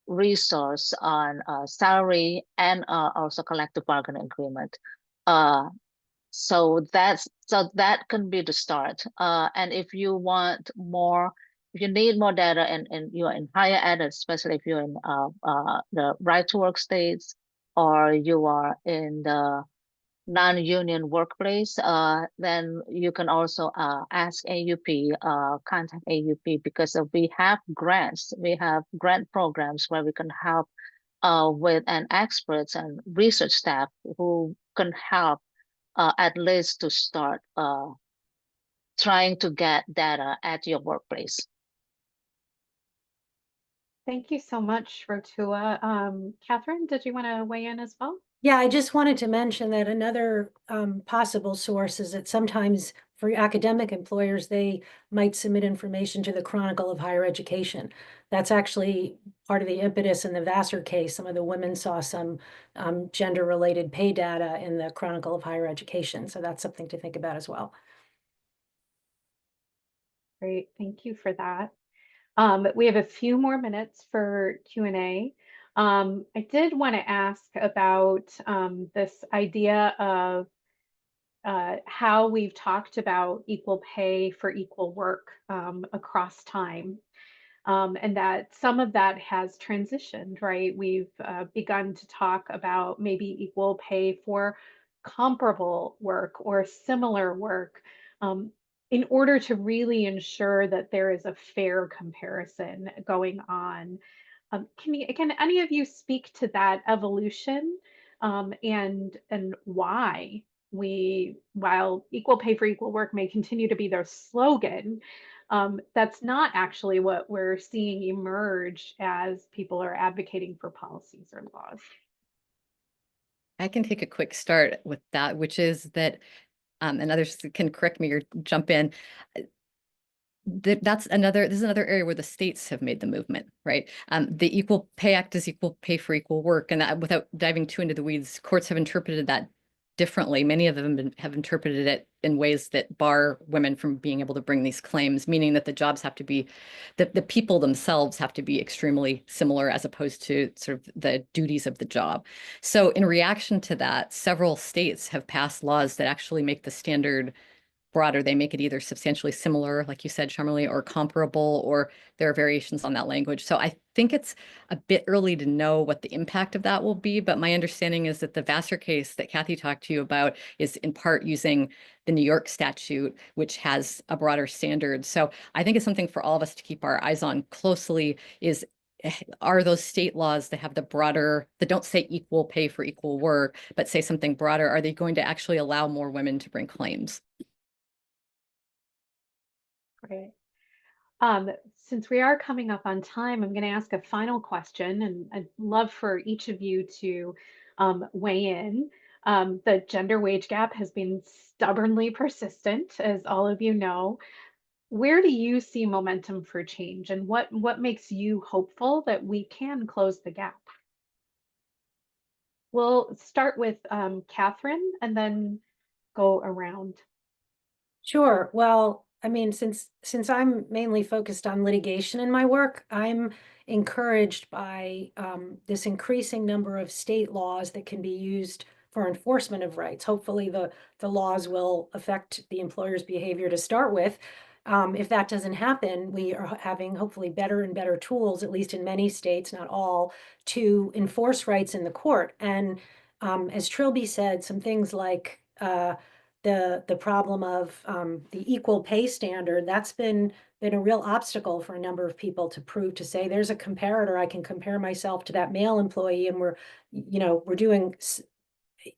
resource on salary and also collective bargaining agreement. So that can be the start. And if you want more, if you need more data and you're in higher ed, especially if you're in the right to work states, or you are in the non-union workplace, then you can also ask AUP, contact AUP, because we have grants, we have grant programs where we can help with experts and research staff who can help at least to start trying to get data at your workplace. Thank you so much, Rotua. Catherine, did you want to weigh in as well? Yeah, I just wanted to mention that another possible source is that sometimes for academic employers, they might submit information to the Chronicle of Higher Education. That's actually part of the impetus in the Vassar case. Some of the women saw some gender-related pay data in the Chronicle of Higher Education. So that's something to think about as well. Great, thank you for that. We have a few more minutes for Q&A. I did want to ask about this idea of how we've talked about equal pay for equal work across time. And that some of that has transitioned, right? We've begun to talk about maybe equal pay for comparable work or similar work, in order to really ensure that there is a fair comparison going on. Can any of you speak to that evolution, and why while equal pay for equal work may continue to be their slogan, that's not actually what we're seeing emerge as people are advocating for policies or laws? I can take a quick start with that, which is that, and others can correct me or jump in. This is another area where the states have made the movement, right? The Equal Pay Act is equal pay for equal work, and that, without diving too into the weeds, courts have interpreted that differently. Many of them have interpreted it in ways that bar women from being able to bring these claims, meaning that the jobs have to be, the people themselves have to be extremely similar as opposed to sort of the duties of the job. So in reaction to that, several states have passed laws that actually make the standard broader. They make it either substantially similar, like you said, Sharmili, or comparable, or there are variations on that language. So I think it's a bit early to know what the impact of that will be, but my understanding is that the Vassar case that Kathy talked to you about is in part using the New York statute, which has a broader standard. So I think it's something for all of us to keep our eyes on closely, is are those state laws that have the broader, that don't say equal pay for equal work, but say something broader, are they going to actually allow more women to bring claims? Great. Since we are coming up on time, I'm going to ask a final question, and I'd love for each of you to weigh in. The gender wage gap has been stubbornly persistent, as all of you know. Where do you see momentum for change, and what makes you hopeful that we can close the gap? We'll start with Catherine and then go around. Sure. Well, I mean, since I'm mainly focused on litigation in my work, I'm encouraged by this increasing number of state laws that can be used for enforcement of rights. Hopefully, the laws will affect the employer's behavior to start with. If that doesn't happen, we are having hopefully better and better tools, at least in many states, not all, to enforce rights in the court. And as Trilby said, some things like the problem of the equal pay standard, that's been a real obstacle for a number of people to prove, to say there's a comparator, I can compare myself to that male employee, and we're doing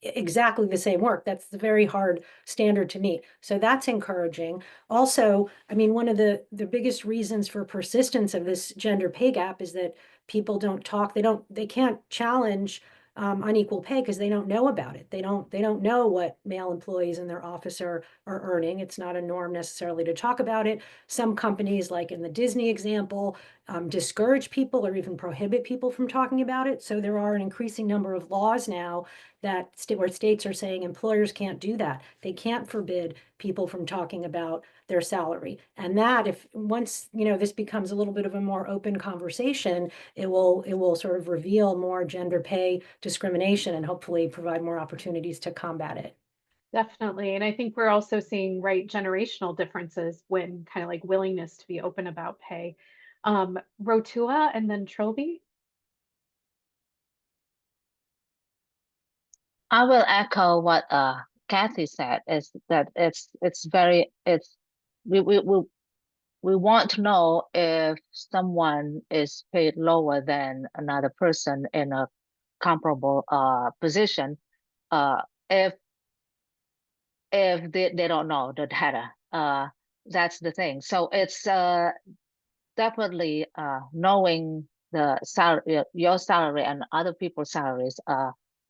exactly the same work. That's the very hard standard to meet. So that's encouraging. Also, I mean, one of the biggest reasons for persistence of this gender pay gap is that people don't talk, they can't challenge unequal pay because they don't know about it. They don't know what male employees in their office are earning. It's not a norm necessarily to talk about it. Some companies, like in the Disney example, discourage people or even prohibit people from talking about it. So there are an increasing number of laws now that where states are saying employers can't do that. They can't forbid people from talking about their salary. And that, if once, you know, this becomes a little bit of a more open conversation, it will sort of reveal more gender pay discrimination and hopefully provide more opportunities to combat it. Definitely. And I think we're also seeing, right, generational differences when kind of like willingness to be open about pay. Rotua and then Trilby. I will echo what Kathy said, is that we want to know if someone is paid lower than another person in a comparable position, if they don't know the data. That's the thing. So it's definitely knowing the salary, your salary and other people's salaries,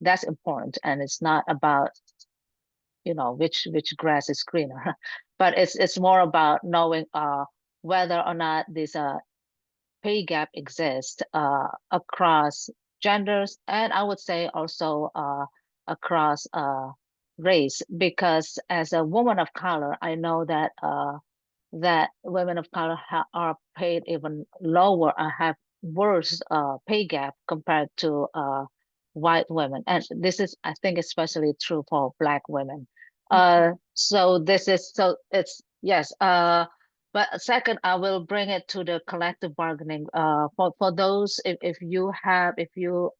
that's important. And it's not about, you know, which grass is greener, but it's more about knowing whether or not this pay gap exists across genders, and I would say also across race, because as a woman of color, I know that that women of color are paid even lower or have worse pay gap compared to white women. And this is, I think, especially true for Black women. So this is, so it's, yes. But second, I will bring it to the collective bargaining. For those, if you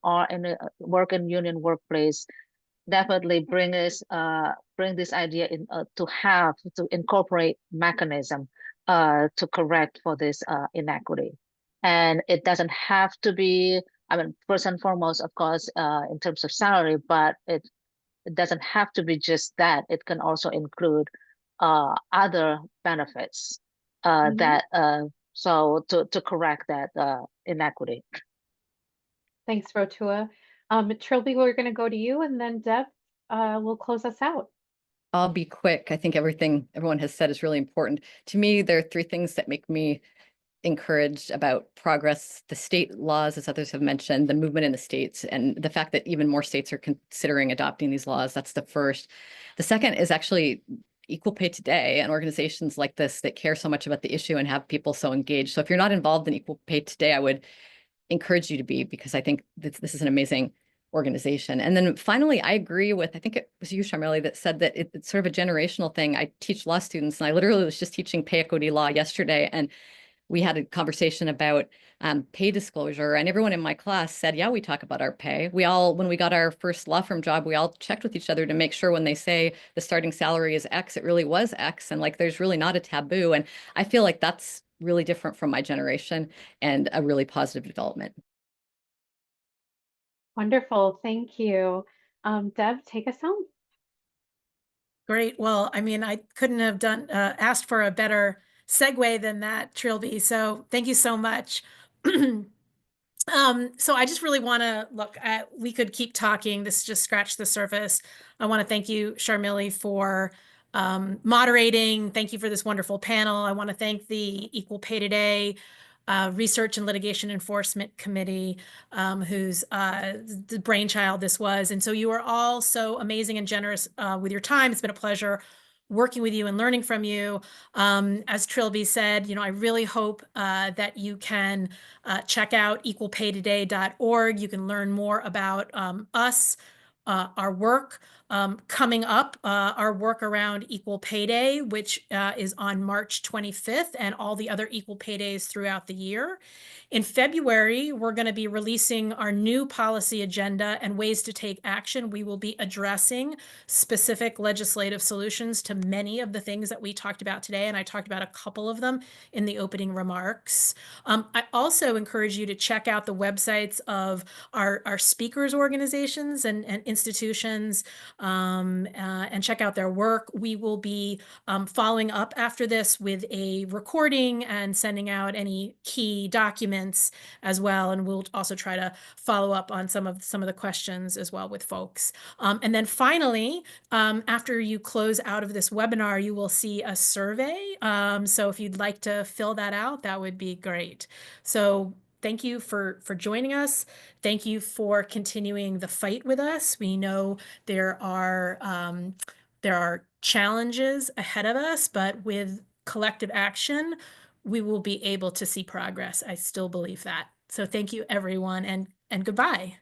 are in a working union workplace, definitely bring this idea in to incorporate mechanism to correct for this inequity. And it doesn't have to be, I mean, first and foremost, of course, in terms of salary, but it doesn't have to be just that. It can also include other benefits that so to correct that inequity. Thanks, Rotua. Trilby, we're going to go to you, and then Deb will close us out. I'll be quick. I think everyone has said is really important. To me, there are three things that make me encouraged about progress: the state laws, as others have mentioned, the movement in the states, and the fact that even more states are considering adopting these laws. That's the first. The second is actually Equal Pay Today and organizations like this that care so much about the issue and have people so engaged. So if you're not involved in Equal Pay Today, I would encourage you to be, because I think this is an amazing organization. And then finally, I agree with, I think it was you, Sharmili, that said that it's sort of a generational thing. I teach law students, and I literally was just teaching pay equity law yesterday, and we had a conversation about pay disclosure, and everyone in my class said, yeah, we talk about our pay. We all, when we got our first law firm job, we all checked with each other to make sure when they say the starting salary is X, it really was X, and like there's really not a taboo. And I feel like that's really different from my generation and a really positive development. Wonderful. Thank you. Deb, take us home. Great. Well, I mean, I couldn't have asked for a better segue than that, Trilby. So thank you so much. So I just really want to look at, we could keep talking. This just scratched the surface. I want to thank you, Sharmili, for moderating. Thank you for this wonderful panel. I want to thank the Equal Pay Today Research and Litigation Enforcement Committee, whose the brainchild this was. And so you are all so amazing and generous with your time. It's been a pleasure working with you and learning from you. As Trilby said, you know, I really hope that you can check out equalpaytoday.org. You can learn more about us, our work. Coming up, our work around Equal Pay Day, which is on March 25th, and all the other Equal Pay Days throughout the year. In February, we're going to be releasing our new policy agenda and ways to take action. We will be addressing specific legislative solutions to many of the things that we talked about today, and I talked about a couple of them in the opening remarks. I also encourage you to check out the websites of our speakers organizations and institutions, and check out their work. We will be following up after this with a recording and sending out any key documents comments as well. And we'll also try to follow up on some of the questions as well with folks. And then finally, after you close out of this webinar, you will see a survey. So if you'd like to fill that out, that would be great. So thank you for joining us. Thank you for continuing the fight with us. We know there are challenges ahead of us, but with collective action, we will be able to see progress. I still believe that. So thank you, everyone, and goodbye.